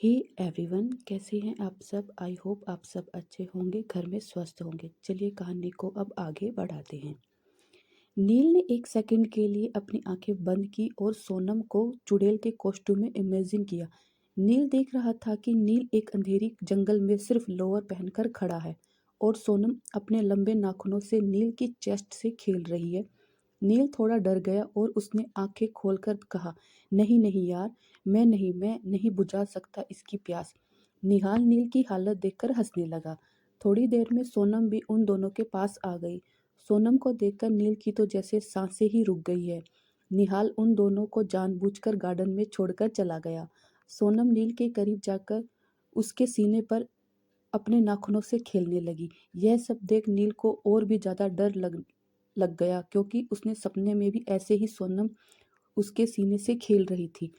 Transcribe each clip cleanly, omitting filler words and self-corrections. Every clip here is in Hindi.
हे एवरीवन, कैसे हैं आप सब। आई होप आप सब अच्छे होंगे, घर में स्वस्थ होंगे। चलिए कहानी को अब आगे बढ़ाते हैं। नील ने एक सेकंड के लिए अपनी आंखें बंद की और सोनम को चुड़ैल के कॉस्ट्यूम में इमेजिन किया। नील देख रहा था कि नील एक अंधेरी जंगल में सिर्फ लोअर पहनकर खड़ा है और सोनम अपने लंबे नाखूनों से नील की चेस्ट से खेल रही है। नील थोड़ा डर गया और उसने आंखें खोलकर कहा, नहीं नहीं यार, मैं नहीं बुझा सकता इसकी प्यास। निहाल नील की हालत देखकर हंसने लगा। थोड़ी देर में सोनम भी उन दोनों के पास आ गई। सोनम को देखकर नील की तो जैसे सांसें ही रुक गई है। निहाल उन दोनों को जानबूझकर गार्डन में छोड़कर चला गया। सोनम नील के करीब जाकर उसके सीने पर अपने नाखूनों से खेलने लगी। यह सब देख नील को और भी ज्यादा डर लग लग गया, क्योंकि उसने सपने में भी ऐसे ही सोनम उसके सीने से खेल रही थी।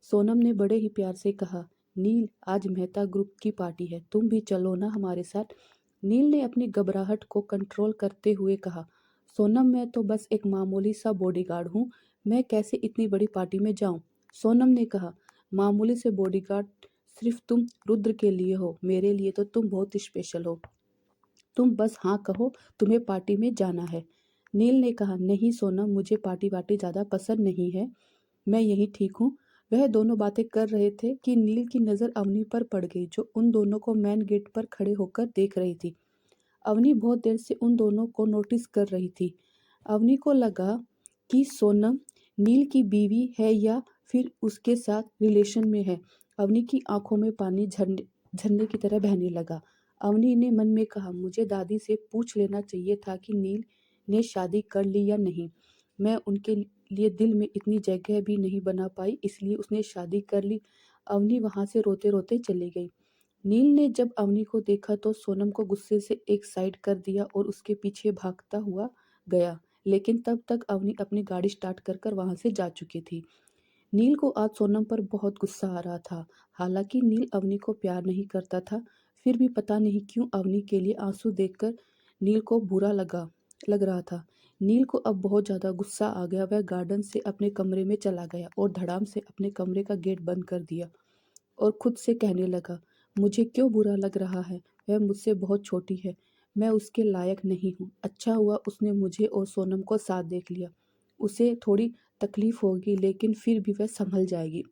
सोनम ने बड़े ही प्यार से कहा, नील, आज मेहता ग्रुप की पार्टी है, तुम भी चलो ना हमारे साथ। नील ने अपनी घबराहट को कंट्रोल करते हुए कहा, सोनम, मैं तो बस एक मामूली सा बॉडीगार्ड हूँ, मैं कैसे इतनी बड़ी पार्टी में जाऊँ। सोनम ने कहा, मामूली से बॉडीगार्ड सिर्फ तुम रुद्र के लिए हो, मेरे लिए तो तुम बहुत स्पेशल हो। तुम बस हाँ कहो, तुम्हें पार्टी में जाना है। नील ने कहा, नहीं सोनम, मुझे पार्टी वार्टी ज़्यादा पसंद नहीं है, मैं यहीं ठीक हूँ। वह दोनों बातें कर रहे थे कि नील की नज़र अवनी पर पड़ गई, जो उन दोनों को मेन गेट पर खड़े होकर देख रही थी। अवनी बहुत देर से उन दोनों को नोटिस कर रही थी। अवनी को लगा कि सोनम नील की बीवी है या फिर उसके साथ रिलेशन में है। अवनी की आंखों में पानी झरने झरने की तरह बहने लगा। अवनी ने मन में कहा, मुझे दादी से पूछ लेना चाहिए था कि नील ने शादी कर ली या नहीं। मैं उनके लिए दिल में इतनी जगह भी नहीं बना पाई, इसलिए उसने शादी कर ली। अवनी वहां से रोते रोते चली गई। नील ने जब अवनी को देखा तो सोनम को गुस्से से एक साइड कर दिया और उसके पीछे भागता हुआ गया, लेकिन तब तक अवनी अपनी गाड़ी स्टार्ट कर कर वहां से जा चुकी थी। नील को आज सोनम पर बहुत गुस्सा आ रहा था। हालांकि नील अवनी को प्यार नहीं करता था, फिर भी पता नहीं क्यों अवनी के लिए आंसू देखकर नील को बुरा लग रहा था। नील को अब बहुत ज़्यादा गुस्सा आ गया। वह गार्डन से अपने कमरे में चला गया और धड़ाम से अपने कमरे का गेट बंद कर दिया और खुद से कहने लगा, मुझे क्यों बुरा लग रहा है, वह मुझसे बहुत छोटी है, मैं उसके लायक नहीं हूँ। अच्छा हुआ उसने मुझे और सोनम को साथ देख लिया। उसे थोड़ी तकलीफ होगी, लेकिन फिर भी वह संभल जाएगी।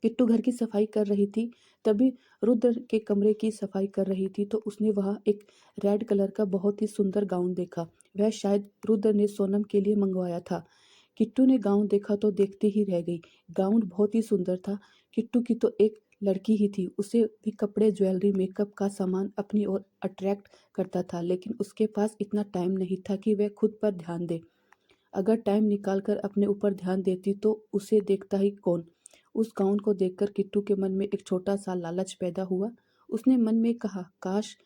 किट्टू घर की सफाई कर रही थी, तभी रुद्र के कमरे की सफाई कर रही थी तो उसने वहाँ एक रेड कलर का बहुत ही सुंदर गाउन देखा। वह शायद रुद्र ने सोनम के लिए मंगवाया था। किट्टू ने गाउन देखा तो देखती ही रह गई। गाउन बहुत ही सुंदर था। किट्टू की तो एक लड़की ही थी, उसे भी कपड़े, ज्वेलरी, मेकअप का सामान अपनी ओर अट्रैक्ट करता था, लेकिन उसके पास इतना टाइम नहीं था कि वह खुद पर ध्यान दे। अगर टाइम निकाल कर अपने ऊपर ध्यान देती तो उसे देखता ही कौन। उस गाउन को देखकर किट्टू के मन में एक छोटा सा लालच पैदा हुआ। उसने मन में कहा, काश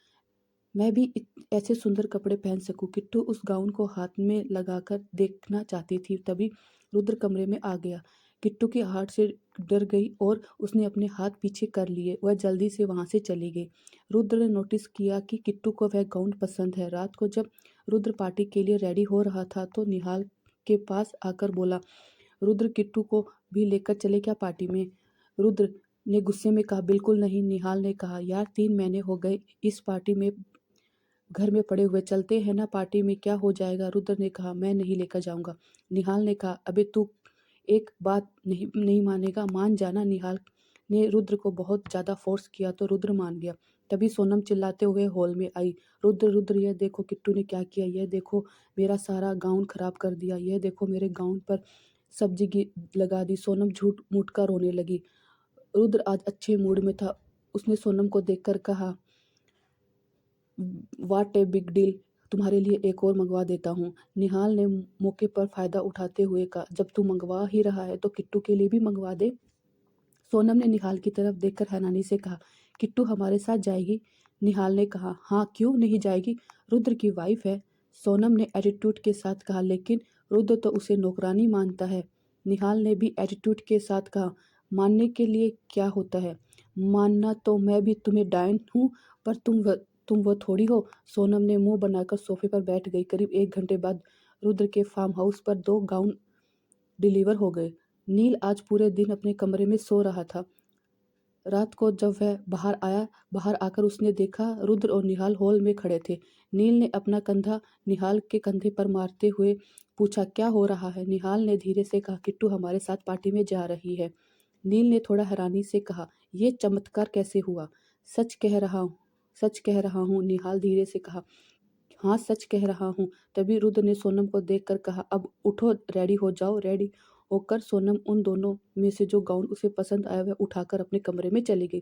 मैं भी ऐसे सुंदर कपड़े पहन सकूं। किट्टू उस गाउन को हाथ में लगाकर देखना चाहती थी, तभी रुद्र कमरे में आ गया। किट्टू की हार्ट से डर गई और उसने अपने हाथ पीछे कर लिए। वह जल्दी से वहां से चली गई। रुद्र ने नोटिस किया कि किट्टू को वह गाउन पसंद है। रात को जब रुद्र पार्टी के लिए रेडी हो रहा था तो निहाल के पास आकर बोला, रुद्र, किट्टू को भी लेकर चले क्या पार्टी में। रुद्र ने गुस्से में कहा, बिल्कुल नहीं। निहाल ने कहा, यार 3 महीने हो गए इस पार्टी में घर में पड़े हुए, चलते हैं ना पार्टी में, क्या हो जाएगा। रुद्र ने कहा, मैं नहीं लेकर जाऊंगा। निहाल ने कहा, अबे तू एक बात नहीं नहीं मानेगा, मान जाना। निहाल ने रुद्र को बहुत ज्यादा फोर्स किया तो रुद्र मान गया। तभी सोनम चिल्लाते हुए हॉल में आई, रुद्र रुद्र, यह देखो किट्टू ने क्या किया, यह देखो मेरा सारा गाउन खराब कर दिया, यह देखो मेरे गाउन पर सब्जी लगा दी। सोनम झूठ मूठ कर रोने लगी। रुद्र आज अच्छे मूड में था। उसने सोनम को देखकर कहा, वाट ए बिग डील, तुम्हारे लिए एक और मंगवा देता हूँ। निहाल ने मौके पर फायदा उठाते हुए कहा, जब तू मंगवा ही रहा है तो किट्टू के लिए भी मंगवा दे। सोनम ने निहाल की तरफ देखकर हैरानी से कहा, किट्टू हमारे साथ जाएगी। निहाल ने कहा, हाँ क्यों नहीं जाएगी, रुद्र की वाइफ है। सोनम ने एटीट्यूड के साथ कहा, लेकिन रुद्र तो उसे नौकरानी मानता है। निहाल ने भी एटीट्यूड के साथ कहा, मानने के लिए क्या होता है, मानना तो मैं भी तुम्हें डायन हूँ, पर तुम वो थोड़ी हो। सोनम ने मुंह बनाकर सोफे पर बैठ गई। करीब 1 घंटे बाद रुद्र के फार्म हाउस पर 2 गाउन डिलीवर हो गए। नील आज पूरे दिन अपने कमरे में सो रहा था। रात को जब वह बाहर आकर उसने देखा रुद्र और निहाल हॉल में खड़े थे। नील ने अपना कंधा निहाल के कंधे पर मारते हुए पूछा, क्या हो रहा है? निहाल ने धीरे से कहा, किट्टू हमारे साथ पार्टी में जा रही है। नील ने थोड़ा हैरानी से कहा, ये चमत्कार कैसे हुआ? सच कह रहा हूँ, निहाल धीरे से कहा। हाँ, सच कह रहा हूँ। तभी रुद्र ने सोनम को देखकर कहा, अब उठो, रेडी हो जाओ। रेडी होकर सोनम उन दोनों में से जो गाउन उसे पसंद आया वह उठाकर अपने कमरे में चली गई।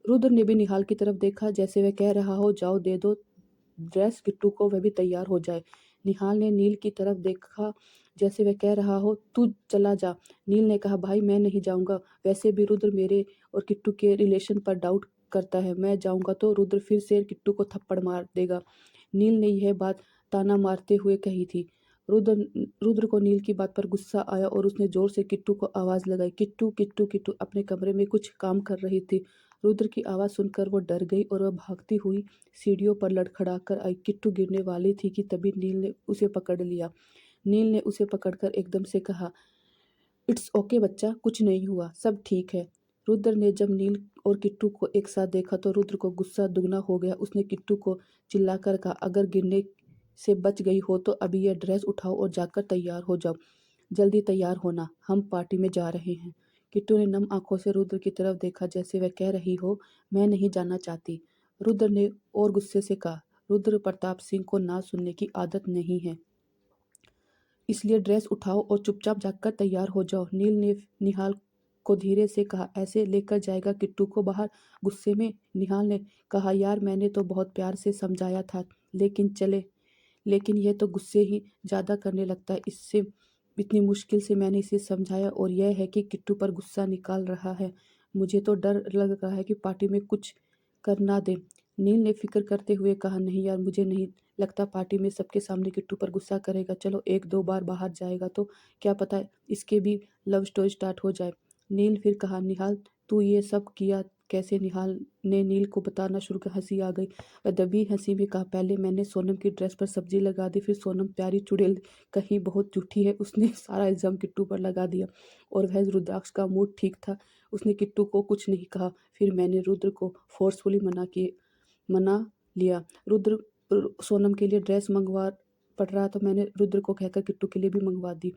रुद्र ने भी निहाल की तरफ देखा, जैसे वह कह रहा हो, जाओ दे दो ड्रेस किट्टू को, वह भी तैयार हो जाए। निहाल ने नील की तरफ देखा, जैसे वह कह रहा हो, तू चला जा। नील ने कहा, भाई मैं नहीं जाऊंगा। वैसे भी रुद्र मेरे और किट्टू के रिलेशन पर डाउट करता है। मैं जाऊंगा तो रुद्र फिर से किट्टू को थप्पड़ मार देगा। नील ने यह बात ताना मारते हुए कही थी। रुद्र को नील की बात पर गुस्सा आया और उसने जोर से किट्टू को आवाज़ लगाई, किट्टू किट्टू किट्टू। अपने कमरे में कुछ काम कर रही थी। रुद्र की आवाज़ सुनकर वो डर गई और वह भागती हुई सीढ़ियों पर लड़खड़ाकर आई। किट्टू गिरने वाली थी कि तभी नील ने उसे पकड़ लिया। नील ने उसे पकड़कर एकदम से कहा, इट्स ओके बच्चा, कुछ नहीं हुआ, सब ठीक है। रुद्र ने जब नील और किट्टू को एक साथ देखा तो रुद्र को गुस्सा दुगना हो गया। उसने किट्टू को चिल्लाकर कहा, अगर गिरने से बच गई हो तो अभी यह ड्रेस उठाओ और जाकर तैयार हो जाओ। जल्दी तैयार होना, हम पार्टी में जा रहे हैं। किट्टू ने नम आंखों से रुद्र की तरफ देखा, जैसे वह कह रही हो, मैं नहीं जाना चाहती। रुद्र ने और गुस्से से कहा, रुद्र प्रताप सिंह को ना सुनने की आदत नहीं है, इसलिए ड्रेस उठाओ और चुपचाप जाकर तैयार हो जाओ। नील ने निहाल को धीरे से कहा, ऐसे लेकर जाएगा किट्टू को बाहर? गुस्से में निहाल ने कहा, यार मैंने तो बहुत प्यार से समझाया था, लेकिन यह तो गुस्से ही ज़्यादा करने लगता है। इससे इतनी मुश्किल से मैंने इसे समझाया और यह है कि किट्टू पर गुस्सा निकाल रहा है। मुझे तो डर लग रहा है कि पार्टी में कुछ कर ना दे। नील ने फिक्र करते हुए कहा, नहीं यार, मुझे नहीं लगता पार्टी में सबके सामने किट्टू पर गुस्सा करेगा। चलो एक दो बार बाहर जाएगा तो क्या पता इसके भी लव स्टोरी स्टार्ट हो जाए। नील फिर कहा, निहाल तू ये सब किया कैसे? निहाल ने नील को बताना शुरू कर। हंसी आ गई। वह दबी हंसी में कहा, पहले मैंने सोनम की ड्रेस पर सब्जी लगा दी, फिर सोनम प्यारी चुड़ैल कहीं बहुत झूठी है, उसने सारा इल्ज़ाम किट्टू पर लगा दिया। और वह रुद्राक्ष का मूड ठीक था, उसने किट्टू को कुछ नहीं कहा। फिर मैंने रुद्र को फोर्सफुली मना लिया। रुद्र सोनम के लिए ड्रेस मंगवा पड़ रहा तो मैंने रुद्र को कहकर किट्टू के लिए भी मंगवा दी।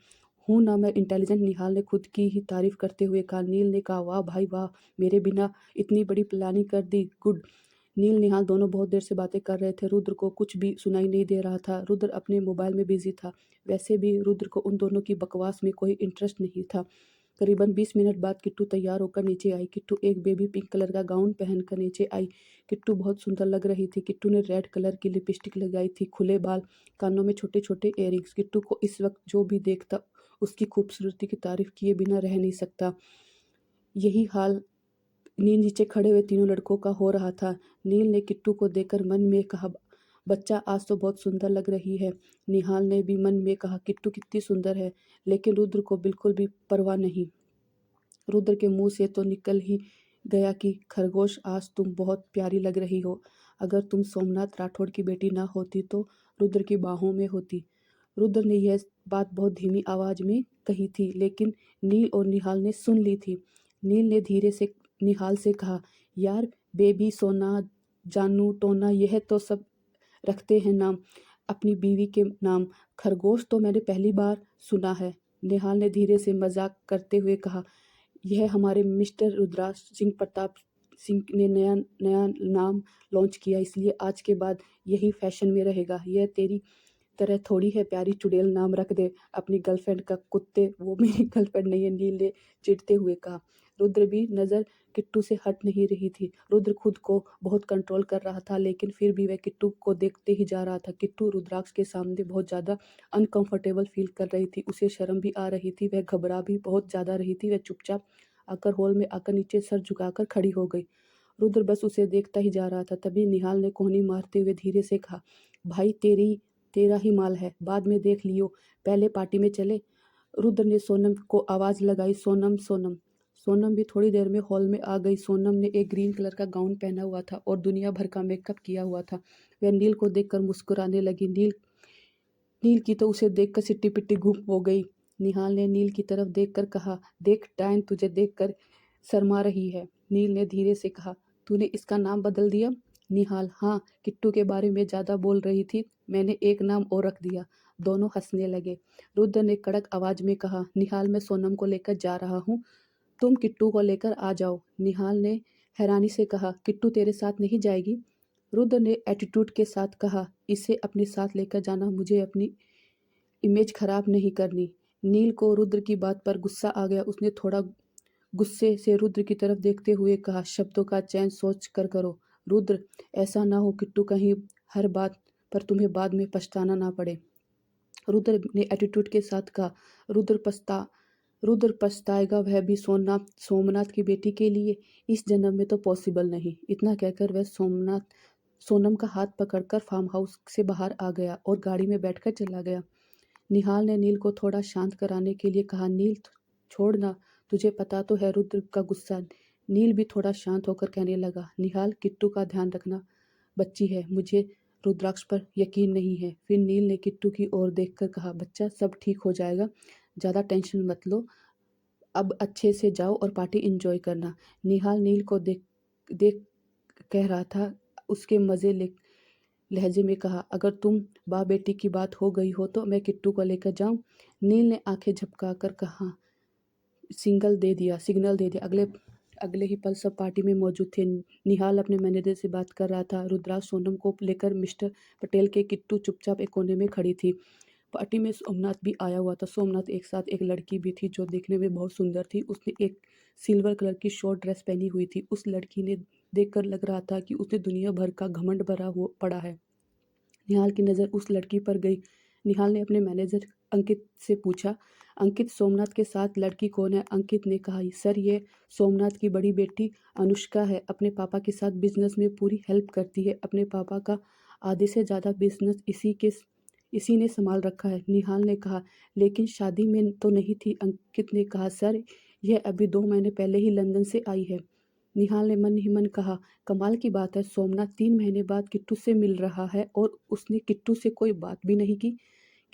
हूँ ना मैं इंटेलिजेंट? निहाल ने खुद की ही तारीफ करते हुए कहा। नील ने कहा, वाह भाई वाह, मेरे बिना इतनी बड़ी प्लानिंग कर दी, गुड। नील निहाल दोनों बहुत देर से बातें कर रहे थे। रुद्र को कुछ भी सुनाई नहीं दे रहा था। रुद्र अपने मोबाइल में बिजी था। वैसे भी रुद्र को उन दोनों की बकवास में कोई इंटरेस्ट नहीं था। करीबन 20 मिनट बाद किट्टू तैयार होकर नीचे आई। किट्टू एक बेबी पिंक कलर का गाउन पहनकर नीचे आई। किट्टू बहुत सुंदर लग रही थी। किट्टू ने रेड कलर की लिपस्टिक लगाई थी, खुले बाल, कानों में छोटे छोटे इयररिंग्स। किट्टू को इस वक्त जो भी देखता उसकी खूबसूरती की तारीफ किए बिना रह नहीं सकता। यही हाल नीचे खड़े हुए तीनों लड़कों का हो रहा था। नील ने किट्टू को देखकर मन में कहा, बच्चा आज तो बहुत सुंदर लग रही है। निहाल ने भी मन में कहा, किट्टू कितनी सुंदर है। लेकिन रुद्र को बिल्कुल भी परवाह नहीं। रुद्र के मुंह से तो निकल ही गया कि खरगोश, आज तुम बहुत प्यारी लग रही हो। अगर तुम सोमनाथ राठौड़ की बेटी ना होती तो रुद्र की बाहों में होती। रुद्र ने यह बात बहुत धीमी आवाज में कही थी, लेकिन नील और निहाल ने सुन ली थी। नील ने धीरे से निहाल से कहा, यार बेबी, सोना, जानू, टोना, यह तो सब रखते हैं नाम अपनी बीवी के नाम। खरगोश तो मैंने पहली बार सुना है। निहाल ने धीरे से मजाक करते हुए कहा, यह हमारे मिस्टर रुद्राक्ष सिंह प्रताप सिंह ने नया नया नाम लॉन्च किया, इसलिए आज के बाद यही फैशन में रहेगा। यह तेरी तरह थोड़ी है प्यारी चुड़ैल नाम रख दे अपनी गर्लफ्रेंड का। कुत्ते, वो मेरी गर्लफ्रेंड नहीं है, नील ने चिढ़ते हुए कहा। रुद्र भी नज़र किट्टू से हट नहीं रही थी। रुद्र खुद को बहुत कंट्रोल कर रहा था, लेकिन फिर भी वह किट्टू को देखते ही जा रहा था। किट्टू रुद्राक्ष के सामने बहुत ज़्यादा अनकंफर्टेबल फील कर रही थी। उसे शर्म भी आ रही थी, वह घबरा भी बहुत ज़्यादा रही थी। वह चुपचाप आकर हॉल में आकर नीचे सर झुकाकर खड़ी हो गई। रुद्र बस उसे देखता ही जा रहा था। तभी निहाल ने कोहनी मारते हुए धीरे से कहा, भाई तेरा ही माल है, बाद में देख लियो, पहले पार्टी में चले। रुद्र ने सोनम को आवाज़ लगाई, सोनम सोनम। सोनम भी थोड़ी देर में हॉल में आ गई। सोनम ने एक ग्रीन कलर का गाउन पहना हुआ था और दुनिया भर का मेकअप किया हुआ था। वह नील को देखकर मुस्कुराने लगी। नील की तो उसे देखकर सिट्टी पिट्टी गुम हो गई। निहाल ने नील की तरफ देखकर कहा, देख डायन, तुझे देखकर शर्मा रही है। नील ने धीरे से कहा, तूने इसका नाम बदल दिया? निहाल, हाँ, किट्टू के बारे में ज़्यादा बोल रही थी, मैंने एक नाम और रख दिया। दोनों हंसने लगे। रुद्र ने कड़क आवाज में कहा, निहाल, मैं सोनम को लेकर जा रहा हूँ, तुम किट्टू को लेकर आ जाओ। निहाल ने हैरानी से कहा, किट्टू तेरे साथ नहीं जाएगी? रुद्र ने एटीट्यूड के साथ कहा, इसे अपने साथ लेकर जाना, मुझे अपनी इमेज खराब नहीं करनी। नील को रुद्र की बात पर गुस्सा आ गया। उसने थोड़ा गुस्से से रुद्र की तरफ देखते हुए कहा, शब्दों का चयन सोच कर करो रुद्र, ऐसा ना हो किट्टू कहीं हर बात पर तुम्हें बाद में पछताना ना पड़े। रुद्र ने एटीट्यूड के साथ कहा, रुद्र पछताएगा, वह भी सोमनाथ की बेटी के लिए? इस जन्म में तो पॉसिबल नहीं। इतना कहकर वह सोनम का हाथ पकड़कर फार्म हाउस से बाहर आ गया और गाड़ी में बैठकर चला गया। निहाल ने नील को थोड़ा शांत कराने के लिए कहा, नील छोड़ ना, तुझे पता तो है रुद्र का गुस्सा। नील भी थोड़ा शांत होकर कहने लगा, निहाल, किट्टू का ध्यान रखना, बच्ची है, मुझे रुद्राक्ष पर यकीन नहीं है। फिर नील ने किट्टू की ओर देखकर कहा, बच्चा, सब ठीक हो जाएगा, ज़्यादा टेंशन मत लो, अब अच्छे से जाओ और पार्टी एंजॉय करना। निहाल नील को देख देख कह रहा था। उसके मज़े लहजे में कहा, अगर तुम बाप बेटी की बात हो गई हो तो मैं किट्टू को लेकर जाऊं? नील ने आंखें झपकाकर कहा, सिग्नल दे दिया। अगले अगले ही पल सब पार्टी में मौजूद थे। निहाल अपने मैनेजर से बात कर रहा था। रुद्राक्ष सोनम को लेकर मिस्टर पटेल के किट्टू चुपचाप एक कोने में खड़ी थी। पार्टी में सोमनाथ भी आया हुआ था। सोमनाथ एक साथ एक लड़की भी थी जो देखने में बहुत सुंदर थी। उसने एक सिल्वर कलर की शॉर्ट ड्रेस पहनी हुई थी। उस लड़की ने देखकर लग रहा था कि उसे दुनिया भर का घमंड भरा हुआ पड़ा है। निहाल की नज़र उस लड़की पर गई। निहाल ने अपने मैनेजर अंकित से पूछा, अंकित, सोमनाथ के साथ लड़की कौन है? अंकित ने कहा, सर, ये सोमनाथ की बड़ी बेटी अनुष्का है, अपने पापा के साथ बिजनेस में पूरी हेल्प करती है, अपने पापा का आधे से ज़्यादा बिजनेस इसी ने संभाल रखा है। निहाल ने कहा, लेकिन शादी में तो नहीं थी? अंकित ने कहा, सर, यह अभी 2 महीने पहले ही लंदन से आई है। निहाल ने मन ही मन कहा, कमाल की बात है, सोमनाथ 3 महीने बाद किट्टू से मिल रहा है और उसने किट्टू से कोई बात भी नहीं की।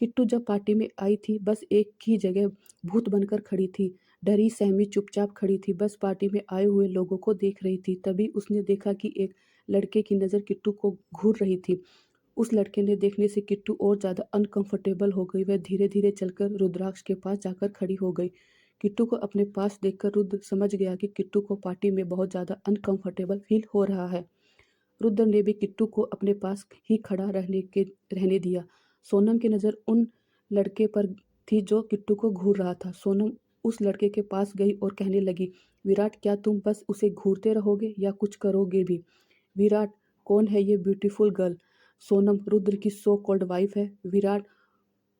किट्टू जब पार्टी में आई थी बस एक ही जगह भूत बनकर खड़ी थी, डरी सहमी चुपचाप खड़ी थी, बस पार्टी में आए हुए लोगों को देख रही थी। तभी उसने देखा कि एक लड़के की नज़र किट्टू को घूर रही थी। उस लड़के ने देखने से किट्टू और ज़्यादा अनकंफर्टेबल हो गई। वह धीरे धीरे चलकर रुद्राक्ष के पास जाकर खड़ी हो गई। किट्टू को अपने पास देखकर रुद्र समझ गया कि किट्टू को पार्टी में बहुत ज़्यादा अनकंफर्टेबल फील हो रहा है। रुद्र ने भी किट्टू को अपने पास ही खड़ा रहने दिया। सोनम की नज़र उन लड़के पर थी जो किट्टू को घूर रहा था। सोनम उस लड़के के पास गई और कहने लगी, विराट, क्या तुम बस उसे घूरते रहोगे या कुछ करोगे भी? विराट, कौन है ये ब्यूटीफुल गर्ल? सोनम रुद्र की सो कॉल्ड वाइफ है। विराट,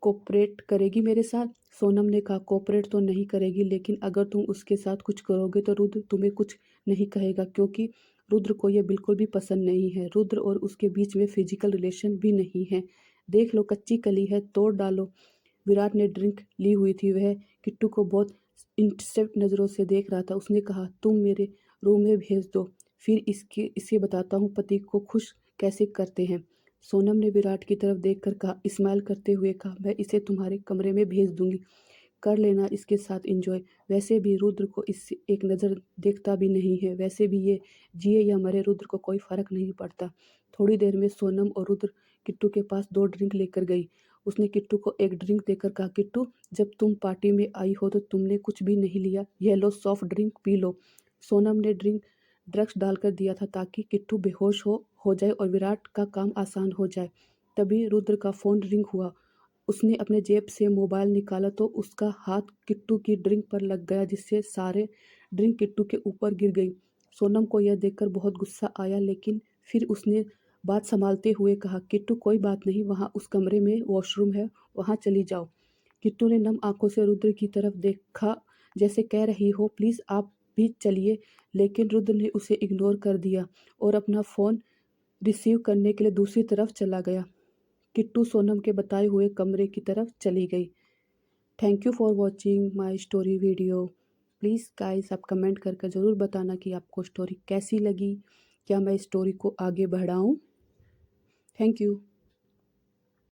कोऑपरेट करेगी मेरे साथ? सोनम ने कहा, कोऑपरेट तो नहीं करेगी, लेकिन अगर तुम उसके साथ कुछ करोगे तो रुद्र तुम्हें कुछ नहीं कहेगा, क्योंकि रुद्र को यह बिल्कुल भी पसंद नहीं है। रुद्र और उसके बीच में फिजिकल रिलेशन भी नहीं है। देख लो, कच्ची कली है, तोड़ डालो। विराट ने ड्रिंक ली हुई थी। वह किट्टू को बहुत इंटरेस्टेड नज़रों से देख रहा था। उसने कहा, तुम मेरे रूम में भेज दो, फिर इसे बताता हूँ पति को खुश कैसे करते हैं। सोनम ने विराट की तरफ देखकर कहा, स्माइल करते हुए कहा, मैं इसे तुम्हारे कमरे में भेज दूंगी, कर लेना इसके साथ एंजॉय। वैसे भी रुद्र को इससे एक नज़र देखता भी नहीं है, वैसे भी ये जिए या मरे रुद्र को कोई फ़र्क नहीं पड़ता। थोड़ी देर में सोनम और रुद्र किट्टू के पास 2 ड्रिंक लेकर गई। उसने किट्टू को एक ड्रिंक देकर कहा, किट्टू, जब तुम पार्टी में आई हो तो तुमने कुछ भी नहीं लिया, यह लो soft drink P low. Sonam ने ड्रग्स डालकर दिया था ताकि किट्टू बेहोश हो जाए और विराट का काम आसान हो जाए। तभी रुद्र का फ़ोन रिंग हुआ। उसने अपने जेब से मोबाइल निकाला तो उसका हाथ किट्टू की ड्रिंक पर लग गया, जिससे सारे ड्रिंक किट्टू के ऊपर गिर गई। सोनम को यह देखकर बहुत गुस्सा आया, लेकिन फिर उसने बात संभालते हुए कहा, किट्टू, कोई बात नहीं, वहाँ उस कमरे में वॉशरूम है, वहाँ चली जाओ। किट्टू ने नम आंखों से रुद्र की तरफ देखा, जैसे कह रही हो, प्लीज़ आप भी चलिए, लेकिन रुद्र ने उसे इग्नोर कर दिया और अपना फ़ोन रिसीव करने के लिए दूसरी तरफ चला गया। किट्टू सोनम के बताए हुए कमरे की तरफ चली गई। Thank you for watching my story video. Please guys, आप कमेंट करके ज़रूर बताना कि आपको स्टोरी कैसी लगी, क्या मैं स्टोरी को आगे बढ़ाऊँ। Thank you.